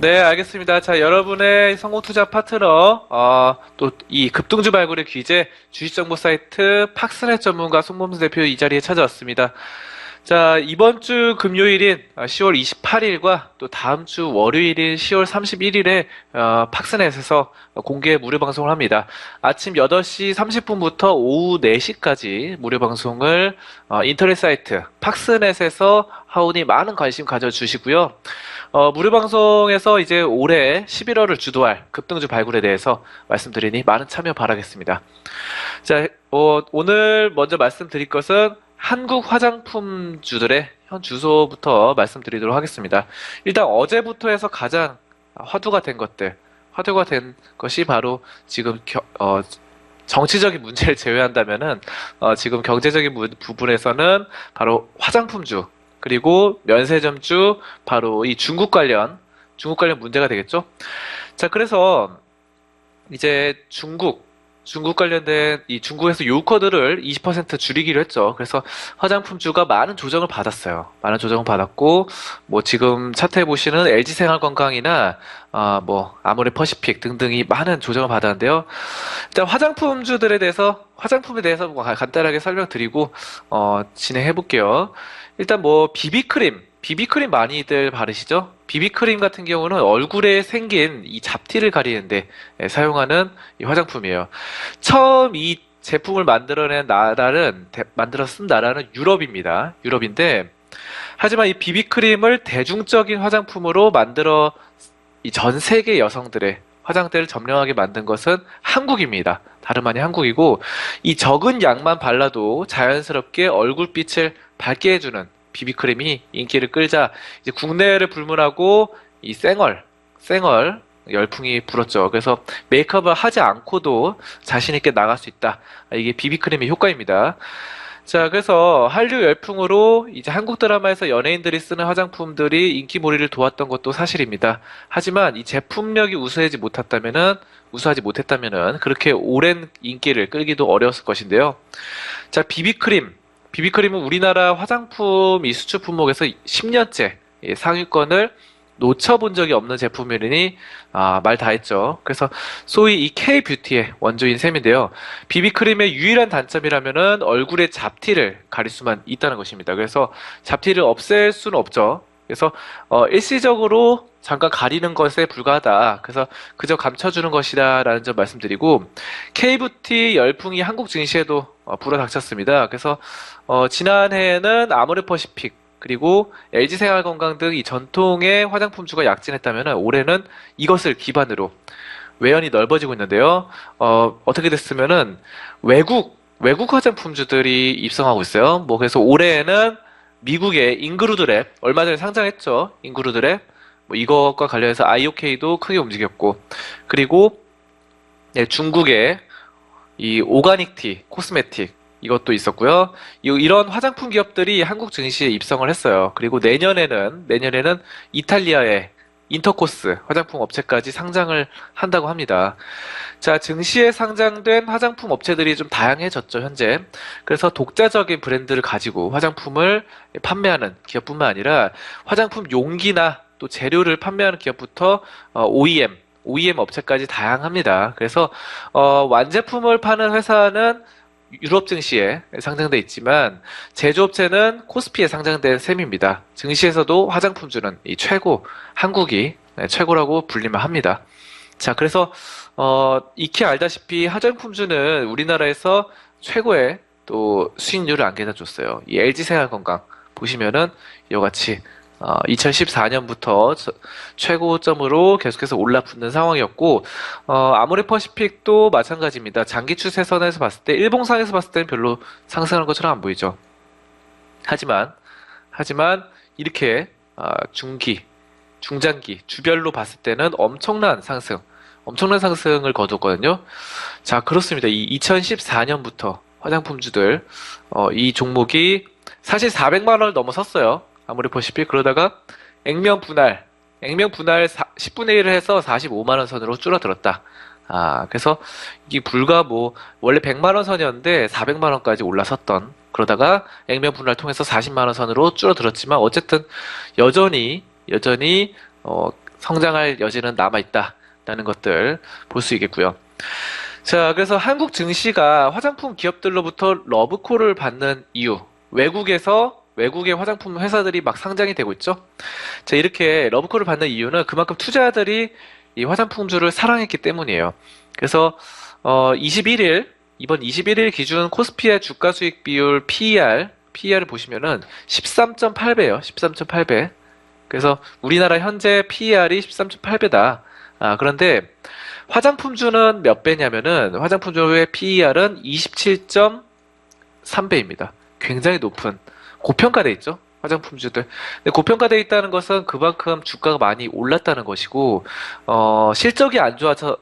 네, 알겠습니다. 자, 여러분의 성공 투자 파트너, 또 이 급등주 발굴의 귀재, 주식정보 사이트 팍스넷 전문가 송범수 대표 이 자리에 찾아왔습니다. 자, 이번 주 금요일인 10월 28일과 또 다음 주 월요일인 10월 31일에 팍스넷에서 공개 무료 방송을 합니다. 아침 8시 30분부터 오후 4시까지 무료 방송을 인터넷 사이트 팍스넷에서 하오니 많은 관심 가져주시고요. 무료 방송에서 이제 올해 11월을 주도할 급등주 발굴에 대해서 말씀드리니 많은 참여 바라겠습니다. 자, 오늘 먼저 말씀드릴 것은 한국 화장품주들의 현 주소부터 말씀드리도록 하겠습니다. 일단 어제부터 해서 가장 화두가 된 것이 바로 지금 정치적인 문제를 제외한다면은 지금 경제적인 부분에서는 바로 화장품주 그리고 면세점주 바로 이 중국 관련 문제가 되겠죠. 자, 그래서 이제 중국 관련된 이 중국에서 요커들을 20% 줄이기로 했죠. 그래서 화장품주가 많은 조정을 받았어요. 많은 조정을 받았고, 뭐 지금 차트에 보시는 LG생활건강이나 뭐 아모레퍼시픽 등등이 많은 조정을 받았는데요. 일단 화장품에 대해서 뭐 간단하게 설명드리고 진행해 볼게요. 일단 뭐 비비크림 많이들 바르시죠? 비비크림 같은 경우는 얼굴에 생긴 이 잡티를 가리는데 사용하는 이 화장품이에요. 처음 이 제품을 만들어 쓴 나라는 유럽입니다. 유럽인데, 하지만 이 비비크림을 대중적인 화장품으로 만들어 이 전 세계 여성들의 화장대를 점령하게 만든 것은 한국입니다. 다름 아닌 한국이고, 이 적은 양만 발라도 자연스럽게 얼굴빛을 밝게 해주는 비비크림이 인기를 끌자 이제 국내를 불문하고 이 쌩얼 열풍이 불었죠. 그래서 메이크업을 하지 않고도 자신 있게 나갈 수 있다. 이게 비비크림의 효과입니다. 자, 그래서 한류 열풍으로 이제 한국 드라마에서 연예인들이 쓰는 화장품들이 인기몰이를 도왔던 것도 사실입니다. 하지만 이 제품력이 우수하지 못했다면은 그렇게 오랜 인기를 끌기도 어려웠을 것인데요. 자, 비비크림은 우리나라 화장품 이 수출 품목에서 10년째 상위권을 놓쳐본 적이 없는 제품이니 말 다 했죠. 그래서 소위 이 K-뷰티의 원조인 셈인데요. 비비크림의 유일한 단점이라면은 얼굴의 잡티를 가릴 수만 있다는 것입니다. 그래서 잡티를 없앨 수는 없죠. 그래서 일시적으로 잠깐 가리는 것에 불과하다. 그래서 그저 감춰주는 것이다라는 점 말씀드리고, K뷰티 열풍이 한국 증시에도 불어닥쳤습니다. 그래서 지난해에는 아모레퍼시픽 그리고 LG생활건강 등 이 전통의 화장품주가 약진했다면 올해는 이것을 기반으로 외연이 넓어지고 있는데요. 어떻게 됐으면은 외국 화장품주들이 입성하고 있어요. 뭐 그래서 올해에는 미국의 잉그루드랩 얼마 전에 상장했죠. 잉그루드랩 뭐 이것과 관련해서 IOK도 크게 움직였고, 그리고 중국의 이 오가닉티 코스메틱 이것도 있었고요. 이런 화장품 기업들이 한국 증시에 입성을 했어요. 그리고 내년에는 이탈리아의 인터코스 화장품 업체까지 상장을 한다고 합니다. 자, 증시에 상장된 화장품 업체들이 좀 다양해졌죠, 현재. 그래서 독자적인 브랜드를 가지고 화장품을 판매하는 기업뿐만 아니라 화장품 용기나 또 재료를 판매하는 기업부터 OEM 업체까지 다양합니다. 그래서 완제품을 파는 회사는 유럽 증시에 상장돼 있지만 제조업체는 코스피에 상장된 셈입니다. 증시에서도 화장품주는 한국이 최고라고 불리면 합니다. 자, 그래서 익히 알다시피 화장품주는 우리나라에서 최고의 또 수익률을 안겨다 줬어요. 이 LG생활건강 보시면은 이와 같이 2014년부터 최고점으로 계속해서 올라붙는 상황이었고, 아모레퍼시픽도 마찬가지입니다. 장기 추세선에서 봤을 때, 일봉상에서 봤을 때는 별로 상승하는 것처럼 안 보이죠. 하지만 이렇게 중장기, 주별로 봤을 때는 엄청난 상승을 거뒀거든요. 자, 그렇습니다. 이 2014년부터 화장품주들, 이 종목이 사실 400만 원을 넘어섰어요. 아모레퍼시픽. 그러다가 액면 분할 10분의 1을 해서 45만 원 선으로 줄어들었다. 그래서 이게 불과 원래 100만 원 선이었는데 400만 원까지 올라섰던, 그러다가 액면 분할 통해서 40만 원 선으로 줄어들었지만 어쨌든 여전히 성장할 여지는 남아있다라는 것들 볼 수 있겠고요. 자, 그래서 한국 증시가 화장품 기업들로부터 러브콜을 받는 이유, 외국의 화장품 회사들이 막 상장이 되고 있죠. 자, 이렇게 러브콜을 받는 이유는 그만큼 투자자들이 이 화장품주를 사랑했기 때문이에요. 그래서 21일 이번 21일 기준 코스피의 주가 수익 비율 PER을 보시면은 13.8배예요. 13.8배. 그래서 우리나라 현재 PER이 13.8배다. 그런데 화장품주는 몇 배냐면은 화장품주의 PER은 27.3배입니다. 굉장히 높은 고평가돼 있죠. 화장품주들. 근데 고평가돼 있다는 것은 그만큼 주가가 많이 올랐다는 것이고, 실적이 안 좋아서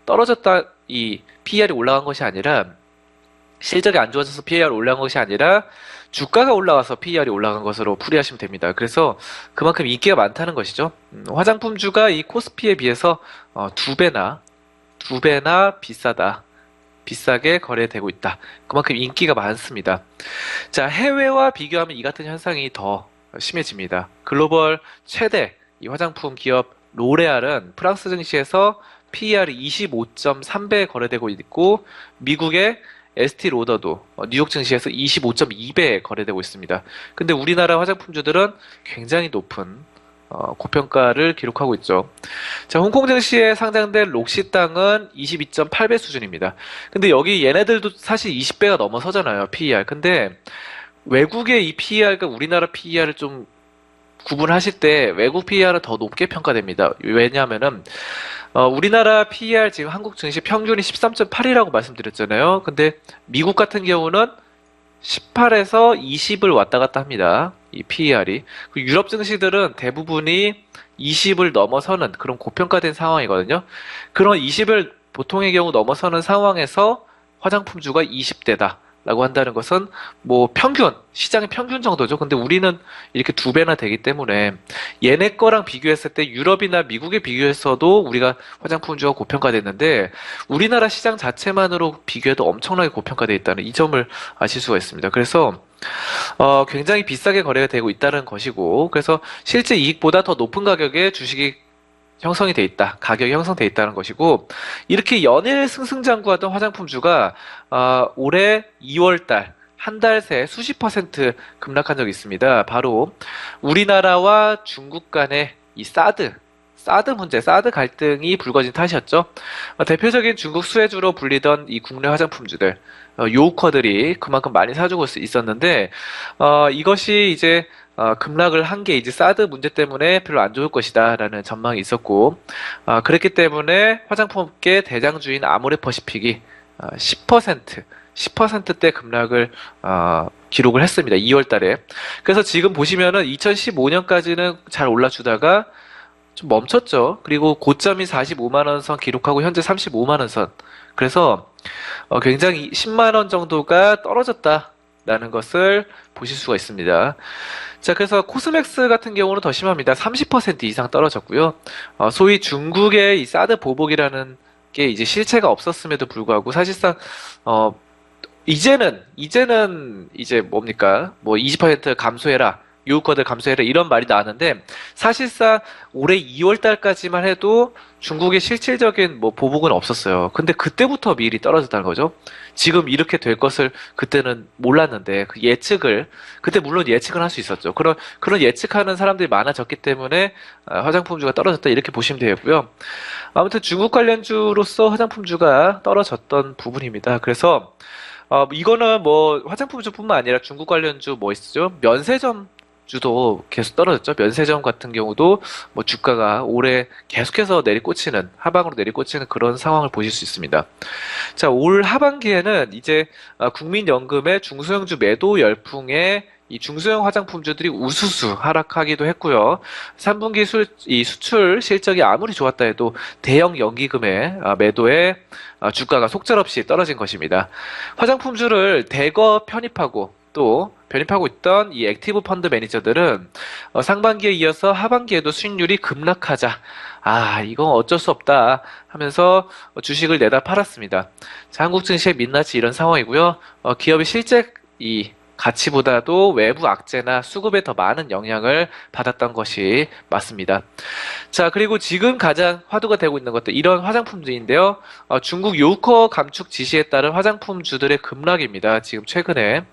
떨어졌다, 이 PER이 올라간 것이 아니라, 실적이 안 좋아져서 PER이 올라간 것이 아니라, 주가가 올라와서 PER이 올라간 것으로 풀이하시면 됩니다. 그래서 그만큼 인기가 많다는 것이죠. 화장품주가 이 코스피에 비해서 두 배나 비싸게 거래되고 있다. 그만큼 인기가 많습니다. 자, 해외와 비교하면 이 같은 현상이 더 심해집니다. 글로벌 최대 이 화장품 기업 로레알은 프랑스 증시에서 PER이 25.3배에 거래되고 있고, 미국의 에스티로더도 뉴욕 증시에서 25.2배에 거래되고 있습니다. 근데 우리나라 화장품주들은 굉장히 높은 고평가를 기록하고 있죠. 자, 홍콩 증시에 상장된 록시땅은 22.8배 수준입니다. 근데 여기 얘네들도 사실 20배가 넘어서잖아요, PER. 근데 외국의 이 PER과 우리나라 PER을 좀 구분하실 때 외국 PER은 더 높게 평가됩니다. 왜냐하면은 우리나라 PER 지금 한국 증시 평균이 13.8이라고 말씀드렸잖아요. 근데 미국 같은 경우는 18에서 20을 왔다 갔다 합니다. 이 PER이. 유럽 증시들은 대부분이 20을 넘어서는 그런 고평가된 상황이거든요. 그런 20을 보통의 경우 넘어서는 상황에서 화장품주가 20대다. 라고 한다는 것은 뭐 시장의 평균 정도죠. 근데 우리는 이렇게 두 배나 되기 때문에 얘네 거랑 비교했을 때 유럽이나 미국에 비교해서도 우리가 화장품주가 고평가됐는데 우리나라 시장 자체만으로 비교해도 엄청나게 고평가되어 있다는 이 점을 아실 수가 있습니다. 그래서 굉장히 비싸게 거래가 되고 있다는 것이고, 그래서 실제 이익보다 더 높은 가격에 주식이 형성이 돼 있다. 가격이 형성돼 있다는 것이고, 이렇게 연일 승승장구하던 화장품주가 올해 2월달 한 달 새 수십 퍼센트 급락한 적이 있습니다. 바로 우리나라와 중국 간의 이 사드 갈등이 불거진 탓이었죠. 대표적인 중국 수혜주로 불리던 이 국내 화장품주들, 요우커들이 그만큼 많이 사주고 있었는데, 이것이 이제 급락을 한 게 이제 사드 문제 때문에 별로 안 좋을 것이다라는 전망이 있었고, 그랬기 때문에 화장품업계 대장주인 아모레퍼시픽이 10%대 급락을 기록을 했습니다. 2월 달에. 그래서 지금 보시면은 2015년까지는 잘 올라주다가 좀 멈췄죠. 그리고 고점이 45만 원 선 기록하고 현재 35만 원 선. 그래서 굉장히 10만 원 정도가 떨어졌다라는 것을 보실 수가 있습니다. 자, 그래서 코스맥스 같은 경우는 더 심합니다. 30% 이상 떨어졌고요. 소위 중국의 이 사드 보복이라는 게 이제 실체가 없었음에도 불구하고 사실상 이제는 이제 뭡니까? 뭐 20% 감소해라. 유효커들 감소해라 이런 말이 나왔는데 사실상 올해 2월 달까지만 해도 중국의 실질적인 뭐 보복은 없었어요. 근데 그때부터 미리 떨어졌다는 거죠. 지금 이렇게 될 것을 그때는 몰랐는데 그때 물론 예측은 할 수 있었죠. 그런 예측하는 사람들이 많아졌기 때문에 화장품주가 떨어졌다 이렇게 보시면 되고요. 아무튼 중국 관련주로서 화장품주가 떨어졌던 부분입니다. 그래서 이거는 뭐 화장품주뿐만 아니라 중국 관련주 뭐 있죠? 면세점 주도 계속 떨어졌죠. 면세점 같은 경우도 뭐 주가가 올해 계속해서 하방으로 내리꽂히는 그런 상황을 보실 수 있습니다. 자, 올 하반기에는 이제 국민연금의 중소형주 매도 열풍에 이 중소형 화장품주들이 우수수 하락하기도 했고요. 3분기 이 수출 실적이 아무리 좋았다 해도 대형 연기금의 매도에 주가가 속절없이 떨어진 것입니다. 화장품주를 대거 편입하고 있던 이 액티브 펀드 매니저들은 상반기에 이어서 하반기에도 수익률이 급락하자. 이건 어쩔 수 없다 하면서 주식을 내다 팔았습니다. 자, 한국 증시의 민낯이 이런 상황이고요. 기업의 실제 이 가치보다도 외부 악재나 수급에 더 많은 영향을 받았던 것이 맞습니다. 자, 그리고 지금 가장 화두가 되고 있는 것들, 이런 화장품들인데요. 중국 요커 감축 지시에 따른 화장품주들의 급락입니다. 지금 최근에.